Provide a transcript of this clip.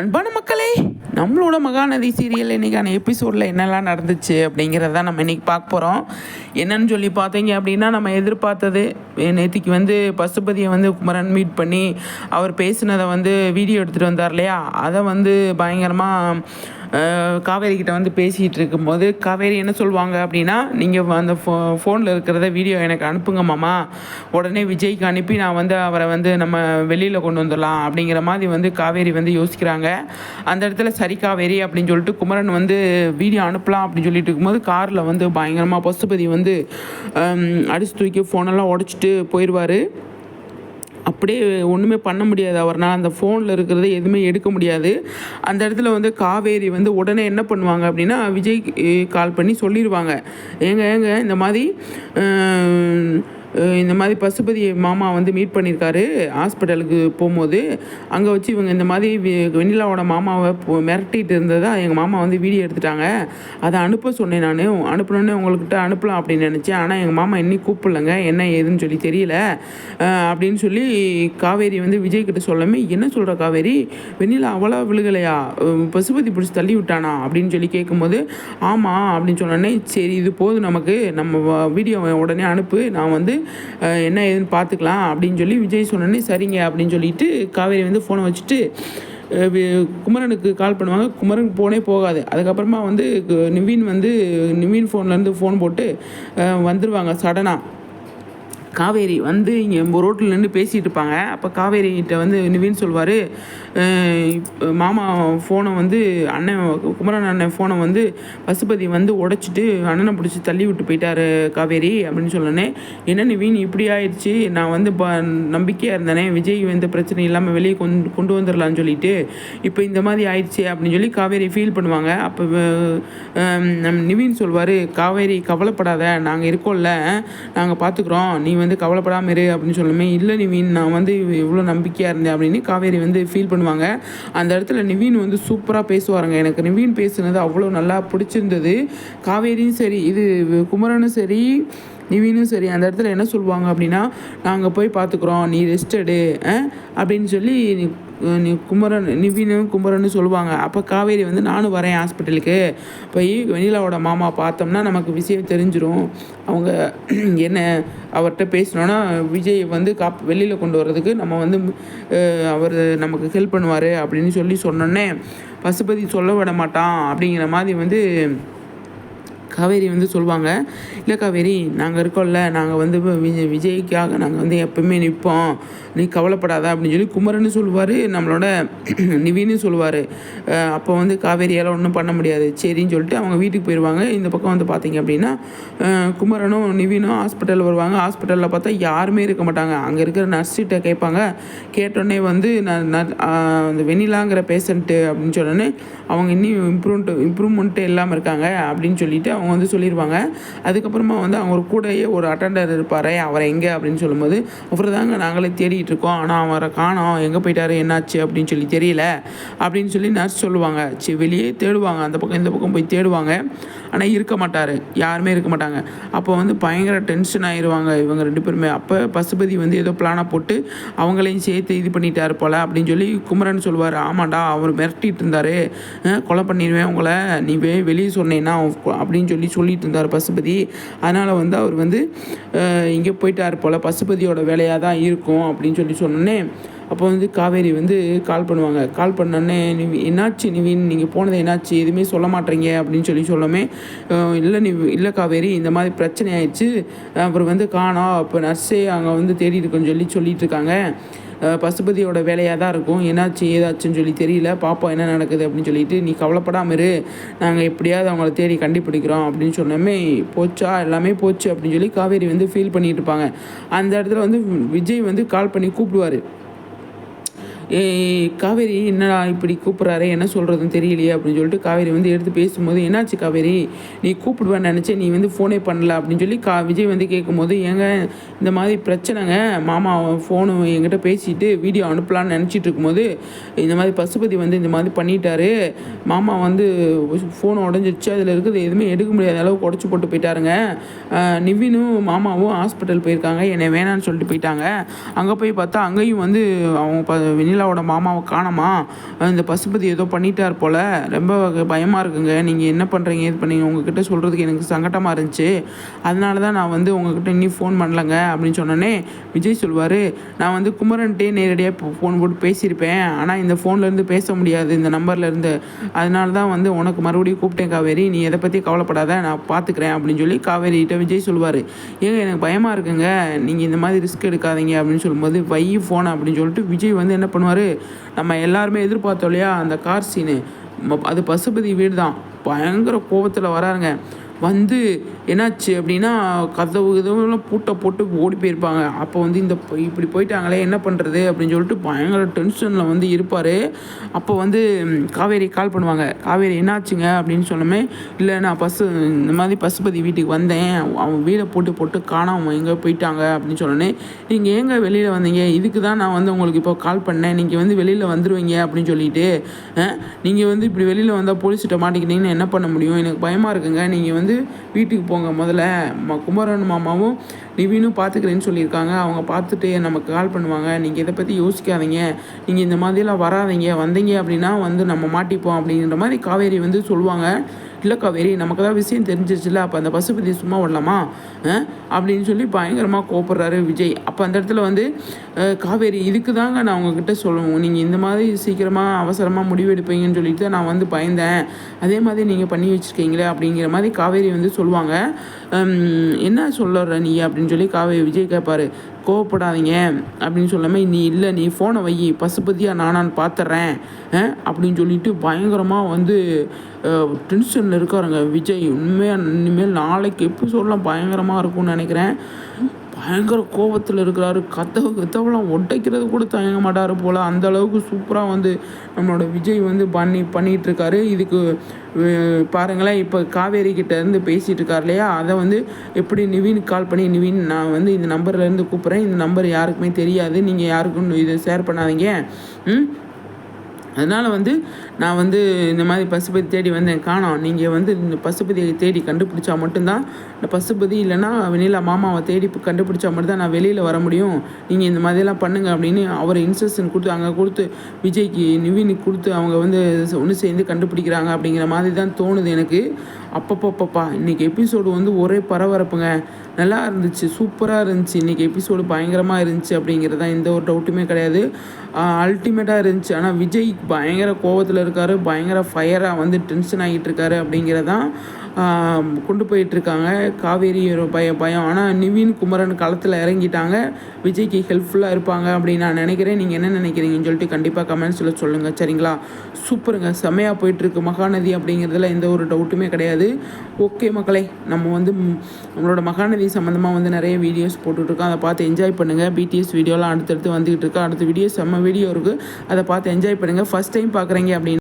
அன்பான மக்களே, நம்மளோட மகாநதி சீரியல் இன்றைக்கான எபிசோடில் என்னெல்லாம் நடந்துச்சு அப்படிங்கிறத நம்ம இன்றைக்கி பார்க்க போகிறோம். என்னன்னு சொல்லி பார்த்தீங்க அப்படின்னா, நம்ம எதிர்பார்த்தது நேற்றுக்கு வந்து பசுபதியை வந்து குமரன் மீட் பண்ணி அவர் பேசினதை வந்து வீடியோ எடுத்துகிட்டு வந்தார் இல்லையா, அதை வந்து பயங்கரமாக காவேரி கிட்ட வந்து பேசிகிட்டு இருக்கும்போது காவேரி என்ன சொல்லுவாங்க அப்படின்னா, நீங்கள் அந்த ஃபோனில் இருக்கிறத வீடியோ எனக்கு அனுப்புங்க மாமா, உடனே விஜய்க்கு அனுப்பி நான் வந்து அவரை வந்து நம்ம வெளியில் கொண்டு வந்துடலாம் அப்படிங்கிற மாதிரி வந்து காவேரி வந்து யோசிக்கிறாங்க. அந்த இடத்துல சரி காவேரி அப்படின்னு சொல்லிட்டு குமரன் வந்து வீடியோ அனுப்பலாம் அப்படின்னு சொல்லிட்டு இருக்கும்போது காரில் வந்து பயங்கரமாக பசுபதி வந்து அடிச்சு தூக்கி ஃபோனெல்லாம் உடச்சிட்டு போயிடுவார். அப்படியே ஒன்றுமே பண்ண முடியாது அவர்னால், அந்த ஃபோனில் இருக்கிறத எதுவுமே எடுக்க முடியாது. அந்த இடத்துல வந்து காவேரி வந்து உடனே என்ன பண்ணுவாங்க அப்படின்னா, விஜய் கால் பண்ணி சொல்லிடுவாங்க, ஏங்க இந்த மாதிரி பசுபதி மாமா வந்து மீட் பண்ணியிருக்காரு ஹாஸ்பிட்டலுக்கு போகும்போது, அங்கே வச்சு இவங்க இந்த மாதிரி வெண்ணிலாவோட மாமாவை மிரட்டிகிட்டு இருந்ததா எங்கள் மாமா வந்து வீடியோ எடுத்துட்டாங்க, அதை அனுப்ப சொன்னேன் நான், அனுப்பணுன்னு உங்கள்கிட்ட அனுப்பலாம் அப்படின்னு நினச்சேன், ஆனால் எங்கள் மாமா இன்னும் கூப்பிடலங்க, என்ன ஏதுன்னு சொல்லி தெரியல அப்படின்னு சொல்லி காவேரி வந்து விஜய்கிட்ட சொல்லாமே, என்ன சொல்கிற காவேரி, வெண்ணிலா அவ்வளோ விழுகலையா, பசுபதி பிடிச்சி தள்ளி விட்டானா அப்படின்னு சொல்லி கேட்கும்போது, ஆமாம் அப்படின்னு சொன்னோடனே, சரி இது போதும் நமக்கு, நம்ம வீடியோவை உடனே அனுப்பு, நான் வந்து என்ன ஏதுன்னு பார்த்துக்கலாம் அப்படின்னு சொல்லி விஜய் சொன்னோன்னே சரிங்க அப்படின்னு சொல்லிட்டு காவேரி வந்து ஃபோனை வச்சுட்டு குமரனுக்கு கால் பண்ணுவாங்க. குமரனுக்கு ஃபோனே போகாது. அதுக்கப்புறமா வந்து நிவீன் ஃபோன்லேருந்து ஃபோன் போட்டு வந்துடுவாங்க சடனாக. காவேரி வந்து இங்கே ரோட்டில் நின்று பேசிகிட்டு இருப்பாங்க. அப்போ காவேரிகிட்ட வந்து நிவீன் சொல்வார், மாமா ஃபோனை வந்து குமரன் அண்ணன் ஃபோனை வந்து பசுபதி வந்து உடைச்சிட்டு அண்ணனை பிடிச்சி தள்ளி விட்டு போயிட்டாரு காவேரி அப்படின்னு சொன்னோன்னே, என்ன நிவீன் இப்படி ஆயிடுச்சு, நான் வந்து நம்பிக்கையாக இருந்தேனே விஜய் வந்து பிரச்சனை இல்லாமல் வெளியே கொண்டு வந்துடலான்னு சொல்லிட்டு இப்போ இந்த மாதிரி ஆயிடுச்சு அப்படின்னு சொல்லி காவேரி ஃபீல் பண்ணுவாங்க. அப்போ நிவீன் சொல்வார், காவேரி கவலைப்படாத, நாங்கள் இருக்கோம்ல, நாங்கள் பார்த்துக்குறோம், நீ வந்து கவலைப்படாமல் இரு அப்படின்னு சொல்லுமே, இல்லை நிவீன் நான் வந்து இவ்வளோ நம்பிக்கையாக இருந்தேன் அப்படின்னு காவேரி வந்து ஃபீல் பண்ணுவாங்க. அந்த இடத்துல நிவீன் வந்து சூப்பராக பேசுவாருங்க. எனக்கு நிவீன் பேசுனது அவ்வளோ நல்லா பிடிச்சிருந்தது. காவேரியும் சரி, இது குமரனும் சரி, நிவீனும் சரி, அந்த இடத்துல என்ன சொல்லுவாங்க அப்படின்னா, நாங்கள் போய் பார்த்துக்குறோம், நீ ரெஸ்ட் எடு அப்படின்னு சொல்லி நீ நிவீனும் குமரன்னு சொல்லுவாங்க. அப்போ காவேரி வந்து நானும் வரேன் ஹாஸ்பிட்டலுக்கு, போய் வெண்ணிலாவோட மாமா பார்த்தோம்னா நமக்கு விஷயம் தெரிஞ்சிடும், அவங்க என்ன அவர்கிட்ட பேசினோன்னா விஜய் வந்து வெளியில் கொண்டு வர்றதுக்கு நம்ம வந்து அவர் நமக்கு ஹெல்ப் பண்ணுவார் அப்படின்னு சொன்னோன்னே பசுபதி சொல்ல விட மாட்டான் அப்படிங்கிற மாதிரி வந்து காவேரி வந்து சொல்லுவாங்க. இல்லை காவேரி, நாங்கள் இருக்கோம்ல, நாங்கள் வந்து விஜய்க்காக நாங்கள் வந்து எப்பவுமே நிற்போம், நீ கவலைப்படாத அப்படின்னு சொல்லி குமரன்னு சொல்லுவார், நம்மளோட நிவீன்னு சொல்லுவார். அப்போ வந்து காவேரியால் ஒன்றும் பண்ண முடியாது, சரின்னு சொல்லிட்டு அவங்க வீட்டுக்கு போயிடுவாங்க. இந்த பக்கம் வந்து பார்த்திங்க அப்படின்னா குமரனும் நிவீனும் ஹாஸ்பிட்டல் வருவாங்க. ஹாஸ்பிட்டலில் பார்த்தா யாருமே இருக்க மாட்டாங்க. அங்கே இருக்கிற நர்ஸிட்ட கேட்பாங்க. கேட்டோடனே வந்து அந்த வெண்ணிலாங்கிற பேஷண்ட்டு அப்படின்னு சொன்னோன்னே அவங்க இன்னும் இம்ப்ரூவ்மெண்ட்டு இல்லாமல் இருக்காங்க அப்படின்னு சொல்லிட்டு அவங்க வந்து சொல்லிடுவாங்க. அதுக்கப்புறமா வந்து அவங்க கூடயே ஒரு அட்டெண்டர் இருப்பார், அவரை எங்கே அப்படின்னு சொல்லும்போது, அப்புறம் தாங்க நாங்களே தேடிட்டு இருக்கோம், ஆனால் அவரை காணோம், எங்கே போயிட்டாரு என்னாச்சு அப்படின்னு சொல்லி தெரியல அப்படின்னு சொல்லி நர்ஸ் சொல்லுவாங்க. சரி, வெளியே தேடுவாங்க, அந்த பக்கம் இந்த பக்கம் போய் தேடுவாங்க, ஆனால் இருக்க மாட்டார், யாருமே இருக்க மாட்டாங்க. அப்போ வந்து பயங்கர டென்ஷன் ஆயிடுவாங்க இவங்க ரெண்டு பேருமே. அப்போ பசுபதி வந்து ஏதோ பிளானை போட்டு அவங்களையும் சேர்த்து இது பண்ணிட்டாரு போல் அப்படின்னு சொல்லி குமரன் சொல்லுவார், ஆமாண்டா அவர் மிரட்டிகிட்டு இருந்தார், கொலை பண்ணிடுவேன் உங்களை, நீ வெளியே சொன்னேன்னா அப்படின்னு சொல்லிட்டு இருந்தார் பசுபதி. அதனால் வந்து அவர் வந்து இங்கே போயிட்டார் போல், பசுபதியோட வேலையாக தான் இருக்கும் அப்படின்னு சொன்னோன்னே அப்போ வந்து காவேரி வந்து கால் பண்ணுவாங்க. கால் பண்ணோன்னே, என்னாச்சு நிவீன், நீங்கள் போனது என்னாச்சு, எதுவுமே சொல்ல மாட்டேறீங்க அப்படின்னு சொல்லாமே, இல்லை காவேரி, இந்த மாதிரி பிரச்சனை ஆயிடுச்சு, அப்புறம் வந்து காணோம், அப்போ நர்ஸே அங்கே வந்து தேடி இருக்கோன்னு சொல்லிட்டு இருக்காங்க, பசுபதியோட வேலையாக தான் இருக்கும், என்னாச்சு ஏதாச்சுன்னு சொல்லி தெரியல, பாப்பா என்ன நடக்குது அப்படின்னு சொல்லிட்டு, நீ கவலைப்படாமல் இரு, நாங்கள் எப்படியாவது அவங்கள தேடி கண்டுபிடிக்கிறோம் அப்படின்னு சொன்னோமே, போச்சா எல்லாமே போச்சு அப்படின்னு சொல்லி காவேரி வந்து ஃபீல் பண்ணிட்டு இருப்பாங்க. அந்த இடத்துல வந்து விஜய் வந்து கால் பண்ணி கூப்பிடுவார், காவேரி என்னடா இப்படி கூப்பிட்றாரு, என்ன சொல்கிறதுன்னு தெரியலையே அப்படின்னு சொல்லிட்டு காவேரி வந்து எடுத்து பேசும்போது, என்னாச்சு காவேரி, நீ கூப்பிடுவேன்னு நினச்சேன், நீ வந்து ஃபோனே பண்ணல அப்படின்னு சொல்லி விஜய் வந்து கேட்கும்போது, ஏங்க இந்த மாதிரி பிரச்சனைங்க, மாமா ஃபோனு என்கிட்ட பேசிட்டு வீடியோ அனுப்பலான்னு நினச்சிட்டு இருக்கும்போது இந்த மாதிரி பசுபதி வந்து இந்த மாதிரி பண்ணிட்டாரு, மாமா வந்து ஃபோன் உடஞ்சிருச்சு, அதில் இருக்கிறது எதுவுமே எடுக்க முடியாத அளவுக்கு உடச்சி போட்டு போயிட்டாருங்க, நிவினும் மாமாவும் ஹாஸ்பிட்டல் போயிருக்காங்க, என்னை வேணான்னு சொல்லிட்டு போயிட்டாங்க, அங்கே போய் பார்த்தா அங்கேயும் வந்து அவங்க வெண்ணிலா வெண்ணிலாவோட மாமாவை காணோமா, இந்த பசுபதி ஏதோ பண்ணிட்டார் போல், ரொம்ப பயமாக இருக்குங்க. நீங்கள் என்ன பண்ணுறீங்க இது பண்ணீங்க உங்ககிட்ட சொல்கிறதுக்கு எனக்கு சங்கடமாக இருந்துச்சு, அதனால தான் நான் வந்து உங்ககிட்ட இன்னும் ஃபோன் பண்ணலங்க அப்படின்னு சொன்னோன்னே விஜய் சொல்வார், நான் வந்து குமரன்ட்டே நேரடியாக ஃபோன் போட்டு பேசியிருப்பேன், ஆனால் இந்த ஃபோன்லேருந்து பேச முடியாது இந்த நம்பர்லேருந்து, அதனால தான் வந்து உனக்கு மறுபடியும் கூப்பிட்டேன் காவேரி, நீ எதை பற்றி கவலைப்படாத நான் பார்த்துக்கிறேன் அப்படின்னு சொல்லி காவேரிகிட்ட விஜய் சொல்லுவார். ஏங்க எனக்கு பயமாக இருக்குங்க, நீங்கள் இந்த மாதிரி ரிஸ்க் எடுக்காதீங்க அப்படின்னு சொல்லும்போது வை ஃபோனை அப்படின்னு சொல்லிட்டு விஜய் வந்து என்ன பண்ணுவார், நம்ம எல்லாருமே எதிர்பார்த்தோம் இல்லையா அந்த கார் சீனு, அது பசுபதி வீடு தான், பயங்கர கோபத்தில் வராருங்க. வந்து என்னாச்சு அப்படின்னா கதவு இதுவெல்லாம் பூட்டை போட்டு ஓடி போயிருப்பாங்க. அப்போ வந்து இந்த இப்படி போயிட்டாங்களே என்ன பண்ணுறது அப்படின்னு சொல்லிட்டு பயங்கர டென்ஷனில் வந்து இருப்பார். அப்போ வந்து காவேரி கால் பண்ணுவாங்க. காவேரி என்னாச்சுங்க அப்படின்னு சொன்னோமே, இல்லை நான் இந்த மாதிரி பசுபதி வீட்டுக்கு வந்தேன், அவன் வீடை போட்டு காணாமல் எங்கே போயிட்டாங்க அப்படின்னு சொன்னோன்னே, நீங்கள் ஏங்க வெளியில் வந்தீங்க, இதுக்கு தான் நான் வந்து உங்களுக்கு இப்போ கால் பண்ணேன், நீங்கள் வந்து வெளியில் வந்துடுவீங்க அப்படின்னு சொல்லிட்டு, நீங்கள் வந்து இப்படி வெளியில் வந்தால் போலீஸ்கிட்ட மாட்டிக்கிட்டீங்கன்னு என்ன பண்ண முடியும், எனக்கு பயமாக இருக்குங்க, நீங்கள் வந்து வீட்டுக்கு போங்க முதல்ல, குமரன் மாமாவும் நிவினும் பார்த்துக்கிறேன்னு சொல்லியிருக்காங்க, அவங்க பார்த்துட்டு நமக்கு கால் பண்ணுவாங்க, நீங்கள் இதை பற்றி யோசிக்காதீங்க, நீங்கள் இந்த மாதிரிலாம் வராதீங்க, வந்தீங்க அப்படின்னா வந்து நம்ம மாட்டிப்போம் அப்படிங்கிற மாதிரி காவேரி வந்து சொல்லுவாங்க. இல்லை காவேரி நமக்கு தான் விஷயம் தெரிஞ்சிருச்சுல, அப்போ அந்த பசுபதி சும்மா விடலாமா அப்படின்னு சொல்லி பயங்கரமாக கோபப்படுறாரு விஜய். அப்போ அந்த இடத்துல வந்து காவேரி இதுக்கு தாங்க நான் உங்ககிட்ட சொல்லுவோம், நீங்கள் இந்த மாதிரி சீக்கிரமாக அவசரமாக முடிவெடுப்பீங்கன்னு சொல்லிட்டு தான் நான் வந்து பயந்தேன், அதே மாதிரி நீங்கள் பண்ணி வச்சுருக்கீங்களே அப்படிங்கிற மாதிரி காவேரி வந்து சொல்லுவாங்க. என்ன சொல்லுற நீ அப்படின்னு சொல்லி விஜய் கேட்பாரு. கோவப்படாதீங்க அப்படின்னு சொல்லாமல், நீ இல்லை நீ ஃபோனை வை, பசுபதியாக நானான்னு பார்த்துட்றேன் அப்படின்னு சொல்லிட்டு பயங்கரமாக வந்து டென்ஷனில் இருக்காருங்க விஜய். உண்மையாக இனிமேல் நாளைக்கு எபிசோடெலாம் பயங்கரமாக இருக்கும்னு நினைக்கிறேன். பயங்கர கோபத்தில் இருக்கிறாரு, கதவெல்லாம் உடைக்கிறது கூட தயங்க மாட்டார் போல், அந்த அளவுக்கு சூப்பராக வந்து நம்மளோட விஜய் வந்து பண்ணிகிட்ருக்காரு. இதுக்கு பாருங்களேன், இப்போ காவேரி கிட்டேருந்து பேசிகிட்டு இருக்கார் இல்லையா, அதை வந்து எப்படி நிவினுக்கு கால் பண்ணி, நிவின் நான் வந்து இந்த நம்பர்லேருந்து கூப்பிட்றேன், இந்த நம்பர் யாருக்குமே தெரியாது, நீங்கள் யாருக்கும் இதை ஷேர் பண்ணாதீங்க, அதனால் வந்து நான் வந்து இந்த மாதிரி பசுபதி தேடி வந்தேன், காணோம், நீங்கள் வந்து இந்த பசுபதியை தேடி கண்டுபிடிச்சா மட்டும்தான், இந்த பசுபதி இல்லைன்னா வெண்ணிலா மாமாவை தேடி கண்டுபிடிச்சா மட்டும்தான் நான் வெளியில் வர முடியும், நீங்கள் இந்த மாதிரிலாம் பண்ணுங்கள் அப்படின்னு அவர் இன்ஸ்ட்ரக்ஷன் கொடுத்து அங்கே கொடுத்து விஜய்க்கு நிவினுக்கு கொடுத்து அவங்க வந்து ஒன்று சேர்ந்து கண்டுபிடிக்கிறாங்க அப்படிங்கிற மாதிரி தான் தோணுது எனக்கு. அப்பப்பப்பப்பா இன்றைக்கி எபிசோடு வந்து ஒரே பரபரப்புங்க, நல்லா இருந்துச்சு, சூப்பராக இருந்துச்சு, இன்றைக்கி எபிசோடு பயங்கரமாக இருந்துச்சு அப்படிங்கிறது தான் எந்த ஒரு டவுட்டுமே கிடையாது, அல்டிமேட்டாக இருந்துச்சு. ஆனால் விஜய் பயங்கர கோபத்தில் இருக்கார், பயங்கர ஃபயராக வந்து டென்ஷன் ஆகிட்டு இருக்காரு அப்படிங்கிறதான் கொண்டு போயிட்டுருக்காங்க. காவேரி ஒரு பயம். ஆனால் நிவின் குமரன் களத்தில் இறங்கிட்டாங்க, விஜய்க்கு ஹெல்ப்ஃபுல்லாக இருப்பாங்க அப்படின்னு நான் நினைக்கிறேன். நீங்கள் என்ன நினைக்கிறீங்கன்னு சொல்லிட்டு கண்டிப்பாக கமெண்ட்ஸில் சொல்லுங்கள், சரிங்களா? சூப்பருங்க, செம்மையாக போயிட்டுருக்கு மகாநதி அப்படிங்கிறதுல எந்த ஒரு டவுட்டுமே கிடையாது. ஓகே மக்களே, நம்ம வந்து நம்மளோட மகாநதி சம்மந்தமாக வந்து நிறைய வீடியோஸ் போட்டுட்ருக்கோம், அதை பார்த்து என்ஜாய் பண்ணுங்கள். பிடிஎஸ் வீடியோலாம் அடுத்தடுத்து வந்துக்கிட்டு இருக்கா, அடுத்த வீடியோ செம்ம வீடியோ இருக்குது, அதை பார்த்து என்ஜாய் பண்ணுங்கள். ஃபஸ்ட் டைம் பார்க்குறீங்க அப்படின்னு